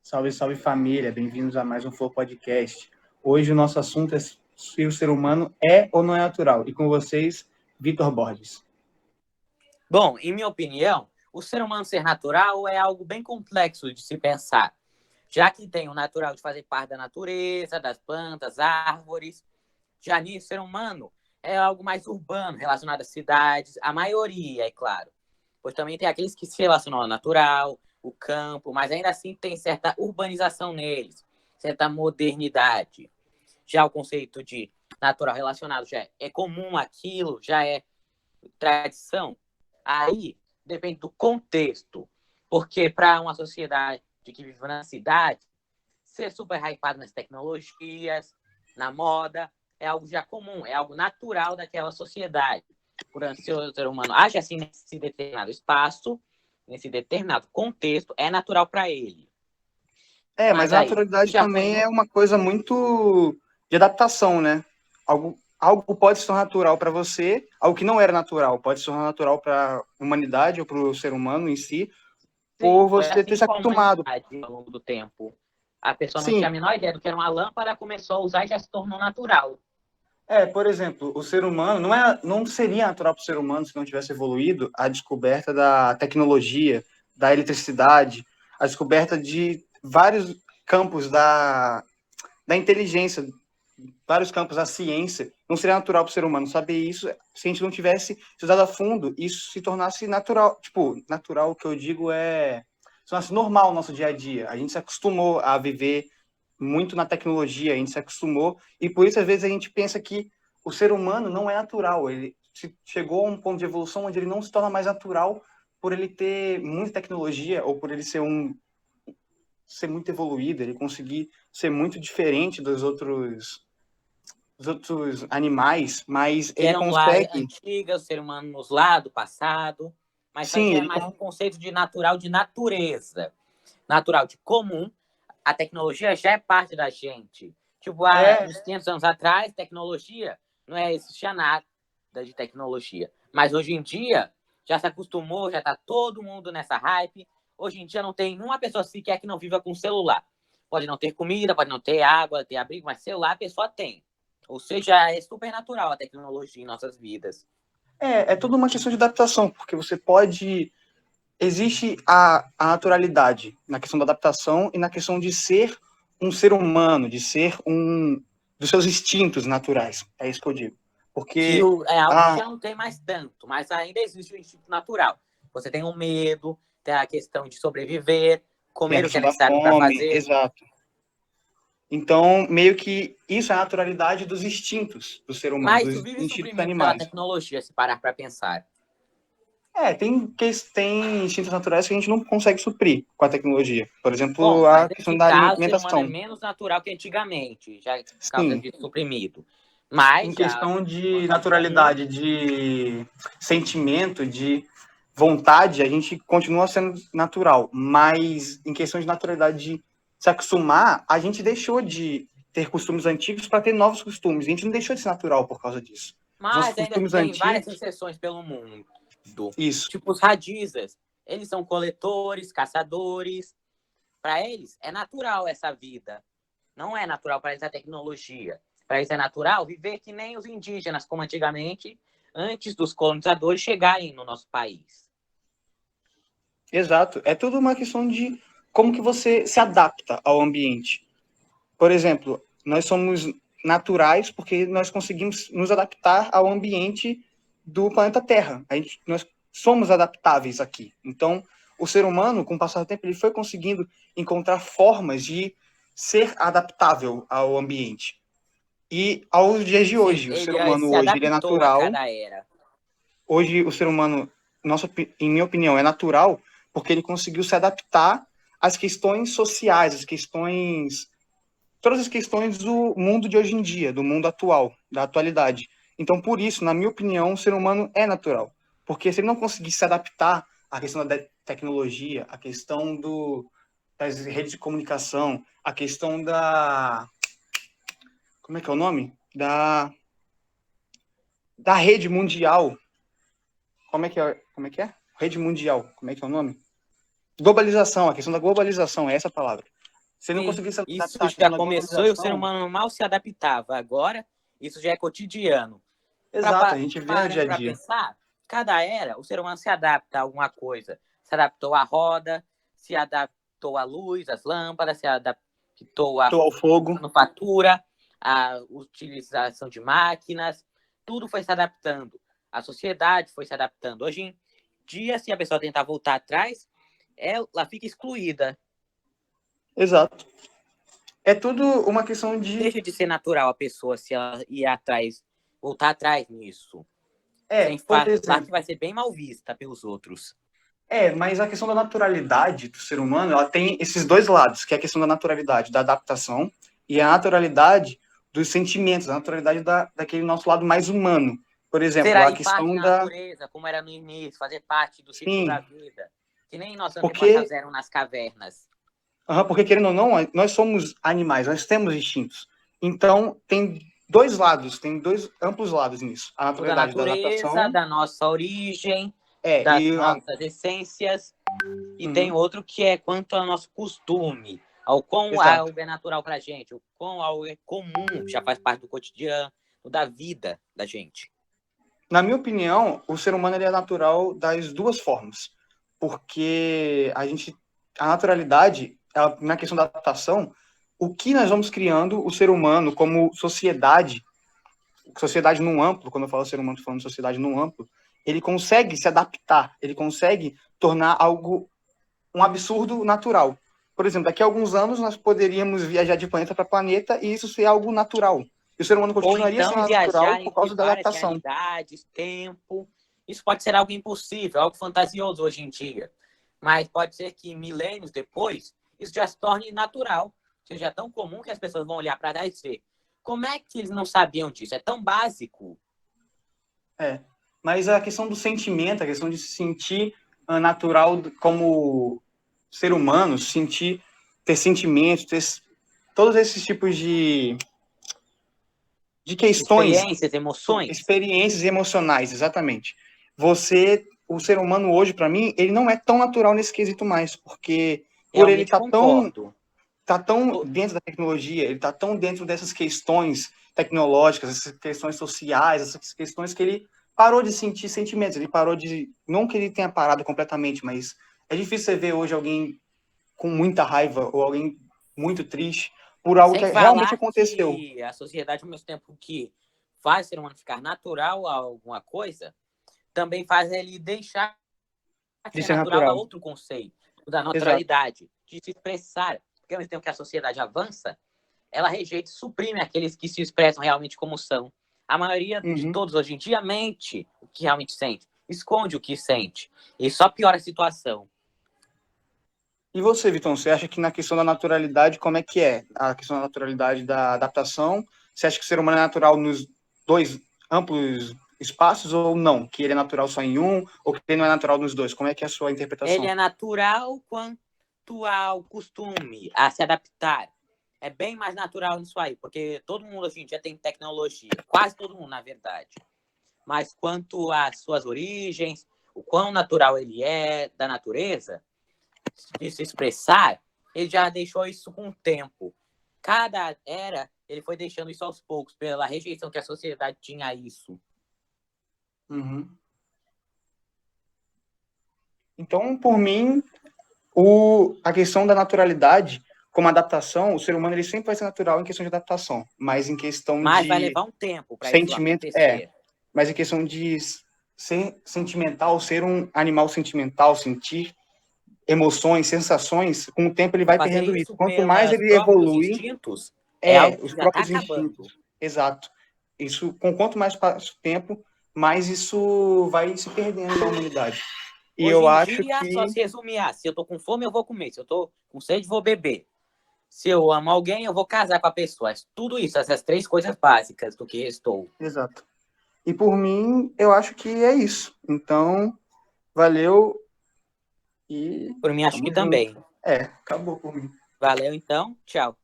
Salve, salve família, bem-vindos a mais um Flow Podcast. Hoje o nosso assunto é se o ser humano é ou não é natural. E com vocês, Vitor Borges. Bom, em minha opinião, o ser humano ser natural é algo bem complexo de se pensar, já que tem o natural de fazer parte da natureza, das plantas, árvores. Já nisso, o ser humano é algo mais urbano, relacionado às cidades, a maioria, é claro. Pois também tem aqueles que se relacionam ao natural, o campo, mas ainda assim tem certa urbanização neles, certa modernidade. Já o conceito de natural relacionado já é comum aquilo, já é tradição. Aí depende do contexto, porque para uma sociedade que vive na cidade, ser super hypado nas tecnologias, na moda, é algo já comum, é algo natural daquela sociedade. Por ser o ser humano age assim nesse determinado espaço, nesse determinado contexto, é natural para ele. Mas a Aí, naturalidade já foi também é uma coisa muito de adaptação, né? Algo pode se tornar natural para você, algo que não era natural pode se tornar natural para a humanidade ou para o ser humano em si, por sim, foi você ter assim se com a acostumado. humanidade ao longo do tempo. A pessoa não tinha Sim, a menor ideia do que era uma lâmpada, começou a usar e já se tornou natural. por exemplo, o ser humano não seria natural para o ser humano se não tivesse evoluído a descoberta da tecnologia, da eletricidade, a descoberta de vários campos da inteligência, vários campos da ciência. Não seria natural para o ser humano saber isso se a gente não tivesse estudado a fundo, isso se tornasse natural. Tipo, natural, o que eu digo se tornasse normal no nosso dia a dia. A gente se acostumou a viver muito na tecnologia, a gente se acostumou, e por isso às vezes a gente pensa que o ser humano não é natural, ele chegou a um ponto de evolução onde ele não se torna mais natural por ele ter muita tecnologia ou por ele ser muito evoluído, ele conseguir ser muito diferente dos outros animais, mas Que ele eram lá consegue, antigas, ser humanos lá do passado, mas isso aí sim, já é mais um conceito de natural de natureza, natural de comum. A tecnologia já é parte da gente. Tipo, há é, uns 500 anos atrás, tecnologia não existia nada de tecnologia. Mas hoje em dia, já se acostumou, já está todo mundo nessa hype. Hoje em dia não tem uma pessoa sequer que não viva com celular. Pode não ter comida, pode não ter água, ter abrigo, mas celular a pessoa tem. Ou seja, é super natural a tecnologia em nossas vidas. é toda uma questão de adaptação, porque você pode. Existe a naturalidade na questão da adaptação e na questão de ser um ser humano, de ser dos seus instintos naturais. É isso que eu digo. Que Porque é algo que a, já não tem mais tanto, mas ainda existe o instinto natural. Você tem o medo, tem a questão de sobreviver, tem a comer o que questão é da necessário para fome, fazer. exato. Então, meio que isso é a naturalidade dos instintos do ser humano, Mas isso dos vive instintos suprimido pela animais. tecnologia, se parar para pensar. Tem instintos naturais que a gente não consegue suprir com a tecnologia. Por exemplo, Bom, mas a questão nesse da caso, o ser humano é alimentação. menos natural que antigamente, já por causa Sim, de suprimido. em Mas já questão de ao comum, naturalidade, de sentimento, de vontade, a gente continua sendo natural. Mas em questão de naturalidade de se acostumar, a gente deixou de ter costumes antigos para ter novos costumes. A gente não deixou de ser natural por causa disso. Os nossos mas ainda costumes tem várias antigos, exceções pelo mundo. isso. Tipo os radizes, eles são coletores, caçadores. Para eles é natural essa vida. Não é natural para eles a tecnologia. Para eles é natural viver que nem os indígenas, como antigamente, antes dos colonizadores chegarem no nosso país. Exato. É tudo uma questão de como que você se adapta ao ambiente. Por exemplo, nós somos naturais porque nós conseguimos nos adaptar ao ambiente do planeta Terra. Nós somos adaptáveis aqui. Então, o ser humano, com o passar do tempo, ele foi conseguindo encontrar formas de ser adaptável ao ambiente. E aos dias de Sim, hoje, o ser ele humano se hoje ele é adaptou a natural. cada era. Hoje o ser humano, em minha opinião, é natural porque ele conseguiu se adaptar às questões sociais, todas as questões do mundo de hoje em dia, do mundo atual, da atualidade. Então, por isso, na minha opinião, o ser humano é natural. Porque se ele não conseguir se adaptar à questão da tecnologia, à questão das redes de comunicação, à questão da. Como é que é o nome? Da rede mundial. Como é que é? Rede mundial. Como é que é o nome? Globalização, a questão da globalização, é essa a palavra. Se ele não Sim, conseguisse isso adaptar a já questão da começou e o ser globalização, humano mal se adaptava. Agora, isso já é cotidiano. exato, a gente vê no dia Parando a para dia. pensar, cada era, o ser humano se adapta a alguma coisa. Se adaptou à roda, se adaptou à luz, às lâmpadas, se adaptou à Estou ao fogo. manufatura, à utilização de máquinas. Tudo foi se adaptando. A sociedade foi se adaptando. Hoje em dia, se a pessoa tentar voltar atrás, ela fica excluída. Exato. É tudo uma questão Não de. deixa de ser natural a pessoa se ela ir atrás, voltar atrás nisso. Sem Por falar que exemplo. vai ser bem mal vista pelos outros. Mas a questão da naturalidade do ser humano, ela tem esses dois lados, que é a questão da naturalidade da adaptação e a naturalidade dos sentimentos, a naturalidade daquele nosso lado mais humano. Por Ser exemplo, a aí parte questão da da. natureza, como era no início, fazer parte do ciclo da Sim, vida. Que nem nossos antepassados porque, eram nas cavernas. porque querendo ou não, nós somos animais, nós temos instintos. Então, tem dois lados, tem dois amplos lados nisso. A O da naturalidade da natureza, adaptação da nossa origem, é, das e a, nossas essências. E tem uhum, outro que é quanto ao nosso costume, ao quão exato. algo é natural pra gente, o quão algo é comum, já faz parte do cotidiano, da vida da gente. Na minha opinião, o ser humano ele é natural das duas formas, porque a naturalidade, na questão da adaptação, o que nós vamos criando, o ser humano como sociedade num amplo, quando eu falo ser humano, estou falando sociedade num amplo, ele consegue se adaptar, ele consegue tornar algo um absurdo natural. Por exemplo, daqui a alguns anos nós poderíamos viajar de planeta para planeta e isso ser algo natural. E o ser humano Ou continuaria então sendo natural viajar por entre causa da várias adaptação. realidades, tempo. Isso pode ser algo impossível, algo fantasioso hoje em dia. Mas pode ser que milênios depois, isso já se torne natural, seja tão comum que as pessoas vão olhar para trás e dizer: como é que eles não sabiam disso? É tão básico. É. Mas a questão do sentimento, a questão de se sentir natural como ser humano, sentir, ter sentimentos, ter todos esses tipos de questões, Experiências, emoções. experiências emocionais, exatamente. O ser humano hoje, para mim, ele não é tão natural nesse quesito mais, porque por ele Realmente estar concordo. tá tão dentro da tecnologia, ele está tão dentro dessas questões tecnológicas, essas questões sociais, essas questões que ele parou de sentir sentimentos, ele parou de, não que ele tenha parado completamente, mas é difícil você ver hoje alguém com muita raiva ou alguém muito triste por algo que Sem realmente falar aconteceu. que a sociedade, ao mesmo tempo que faz o ser humano ficar natural a alguma coisa, também faz ele deixar de De ser ser natural a natural. outro conceito, o da Exato. naturalidade, de se expressar. Porque ao mesmo tempo que a sociedade avança, ela rejeita e suprime aqueles que se expressam realmente como são. A maioria de Uhum. todos hoje em dia mente o que realmente sente, esconde o que sente, e só piora a situação. E você, Vitão, você acha que na questão da naturalidade, como é que é? A questão da naturalidade da adaptação, você acha que o ser humano é natural nos dois amplos espaços ou não? Que ele é natural só em um ou que ele não é natural nos dois? Como é que é a sua Ele interpretação? é natural quanto ao costume, a se adaptar. É bem mais natural nisso aí, porque todo mundo hoje em dia tem tecnologia, quase todo mundo, na verdade. Mas quanto às suas origens, o quão natural ele é da natureza, de se expressar, ele já deixou isso com o tempo. Cada era, ele foi deixando isso aos poucos, pela rejeição que a sociedade tinha a isso. Uhum. Então, por mim, a questão da naturalidade como adaptação, o ser humano ele sempre vai ser natural em questão de adaptação, mas em questão Mas vai de levar um tempo para isso sentimento, acontecer. mas em questão de ser sentimental, ser um animal sentimental, sentir emoções, sensações, com o tempo ele vai Fazer perdendo isso. isso Quanto mais pelos ele próprios evolui, instintos é algo os que já está próprios instintos. acabando. Exato. Isso, com quanto mais passa o tempo, mais isso vai se perdendo na humanidade. E Hoje eu em acho dia, só que, se resumir a, se eu tô com fome, eu vou comer. Se eu tô com sede, vou beber. Se eu amo alguém, eu vou casar com a pessoa. Tudo isso, essas três coisas básicas do que estou. exato. E por mim, eu acho que é isso. Então, valeu e Por mim, acho que tamo junto. também. Acabou por mim. Valeu, então. Tchau.